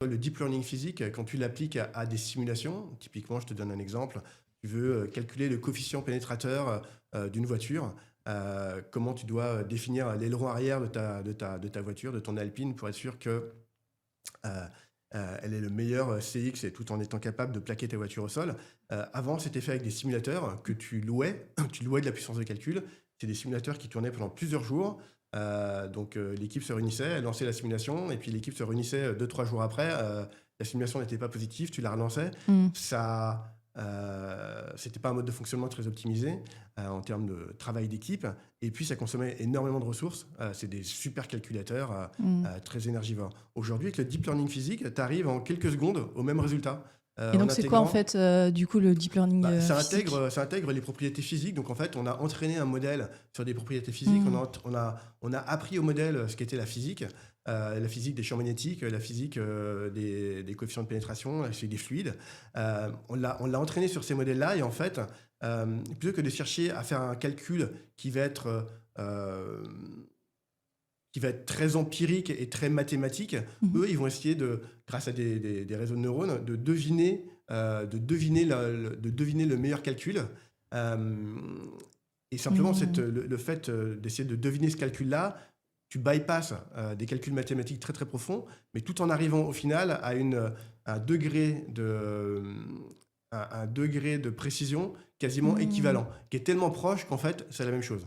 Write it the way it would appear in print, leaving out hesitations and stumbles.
Le deep learning physique, quand tu l'appliques à des simulations, typiquement, je te donne un exemple, tu veux calculer le coefficient pénétrateur d'une voiture, comment tu dois définir l'aileron arrière de ta voiture, de ton Alpine, pour être sûr que euh, elle est le meilleur CX et tout en étant capable de plaquer ta voiture au sol. Avant, c'était fait avec des simulateurs que tu louais, tu louais de la puissance de calcul. C'est des simulateurs qui tournaient pendant plusieurs jours. Donc l'équipe se réunissait, elle lançait la simulation, et puis l'équipe se réunissait 2, 3 jours après. La simulation n'était pas positive, tu la relançais. Mm. Ça, c'était pas un mode de fonctionnement très optimisé en termes de travail d'équipe. Et puis ça consommait énormément de ressources. C'est des super calculateurs Mm. très énergivores. Aujourd'hui, avec le deep learning physique, tu arrives en quelques secondes au même résultat. Et En donc, c'est quoi, en intégrant, fait, du coup, le deep learning physique? ça intègre les propriétés physiques. Donc en fait, on a entraîné un modèle sur des propriétés physiques. Mm. On a appris au modèle ce qu'était la physique des champs magnétiques, la physique des coefficients de pénétration, la physique des fluides. On l'a entraîné sur ces modèles-là, et en fait, plutôt que de chercher à faire un calcul euh, qui va être très empirique et très mathématique, Mhm. eux, ils vont essayer grâce à des réseaux de neurones, de deviner le meilleur calcul. Euh, et simplement, Mm. le fait d'essayer de deviner ce calcul-là, tu bypasses des calculs mathématiques très très profonds, mais tout en arrivant au final à un degré de précision quasiment Mm. équivalent, qui est tellement proche qu'en fait, c'est la même chose.